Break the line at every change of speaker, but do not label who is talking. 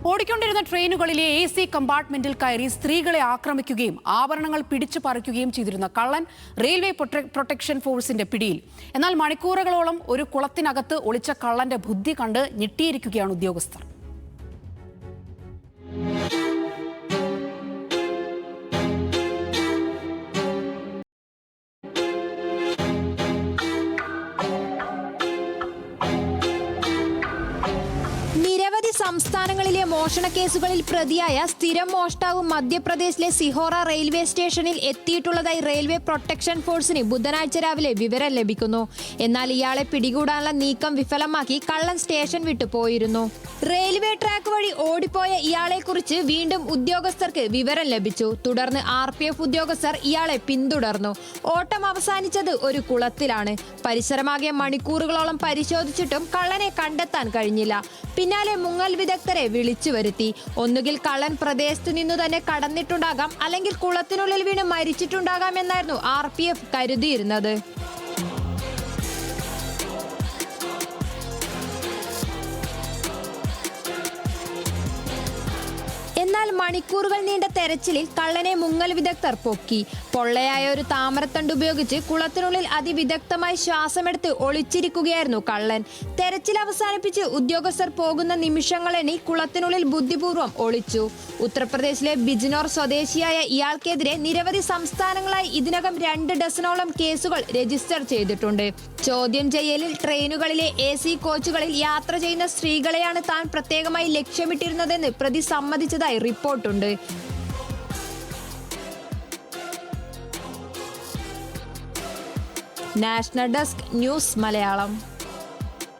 ഓടിക്കൊണ്ടിരുന്ന ട്രെയിനുകളിലെ AC കമ്പാർട്ട്മെന്റിൽ കയറി സ്ത്രീകളെ ആക്രമിക്കുകയും ആഭരണങ്ങൾ പിടിച്ചു പറിക്കുകയും ചെയ്തിരുന്ന കള്ളൻ റെയിൽവേ പ്രൊട്ടക്ഷൻ ഫോഴ്സിന്റെ പിടിയിൽ. എന്നാൽ മണിക്കൂറുകളോളം ഒരു കുളത്തിനകത്ത് ഒളിച്ച കള്ളന്റെ ബുദ്ധി കണ്ട് ഞെട്ടിയിരിക്കുകയാണ് ഉദ്യോഗസ്ഥർ.
നിരവധി സംസ്ഥാനങ്ങളിലെ മോഷണ കേസുകളിൽ പ്രതിയായ സ്ഥിരം മോഷ്ടാവ് മധ്യപ്രദേശിലെ സിഹോറ റെയിൽവേ സ്റ്റേഷനിൽ എത്തിയിട്ടുള്ളതായി റെയിൽവേ പ്രൊട്ടക്ഷൻ ഫോഴ്സിന് ബുധനാഴ്ച രാവിലെ വിവരം ലഭിക്കുന്നു. എന്നാൽ ഇയാളെ പിടികൂടാനുള്ള നീക്കം വിഫലമാക്കി കള്ളൻ സ്റ്റേഷൻ വിട്ടു പോയിരുന്നു. റെയിൽവേ ട്രാക്ക് വഴി ഓടിപ്പോയ ഇയാളെക്കുറിച്ച് വീണ്ടും ഉദ്യോഗസ്ഥർക്ക് വിവരം ലഭിച്ചു. തുടർന്ന് RPF ഉദ്യോഗസ്ഥർ ഇയാളെ പിന്തുടർന്നു. ഓട്ടം അവസാനിച്ചത് ഒരു കുളത്തിലാണ്. പരിസരമാകെ മണിക്കൂറുകളോളം പരിശോധിച്ചിട്ടും കള്ളനെ കണ്ടെത്താൻ കഴിഞ്ഞില്ല. പിന്നാലെ മുങ്ങൽ വിദഗ്ധരെ വിളിച്ചു വരുത്തി. ഒന്നുകിൽ കള്ളൻ പ്രദേശത്തു നിന്നു തന്നെ കടന്നിട്ടുണ്ടാകാം, അല്ലെങ്കിൽ കുളത്തിനുള്ളിൽ വീണ് മരിച്ചിട്ടുണ്ടാകാം എന്നായിരുന്നു RPF കരുതിയിരുന്നത്. എന്നാൽ മണിക്കൂറുകൾ നീണ്ട തെരച്ചിലിൽ കള്ളനെ മുങ്ങൽ വിദഗ്ധർ പൊക്കി. പൊള്ളയായ ഒരു താമരത്തണ്ട് ഉപയോഗിച്ച് കുളത്തിനുള്ളിൽ അതിവിദഗ്ധമായി ശ്വാസമെടുത്ത് ഒളിച്ചിരിക്കുകയായിരുന്നു കള്ളൻ. തെരച്ചിൽ അവസാനിപ്പിച്ച് ഉദ്യോഗസ്ഥർ പോകുന്ന നിമിഷങ്ങളെണ്ണി കുളത്തിനുള്ളിൽ ബുദ്ധിപൂർവ്വം ഒളിച്ചു. ഉത്തർപ്രദേശിലെ ബിജ്നോർ സ്വദേശിയായ ഇയാൾക്കെതിരെ നിരവധി സംസ്ഥാനങ്ങളായി ഇതിനകം 2 ഡസനോളം കേസുകൾ രജിസ്റ്റർ ചെയ്തിട്ടുണ്ട്. ചോദ്യം ചെയ്യലിൽ ട്രെയിനുകളിലെ AC കോച്ചുകളിൽ യാത്ര ചെയ്യുന്ന സ്ത്രീകളെയാണ് താൻ പ്രത്യേകമായി ലക്ഷ്യമിട്ടിരുന്നതെന്ന് പ്രതി സമ്മതിച്ചതായി റിപ്പോർട്ടുണ്ട്. National desk news Malayalam.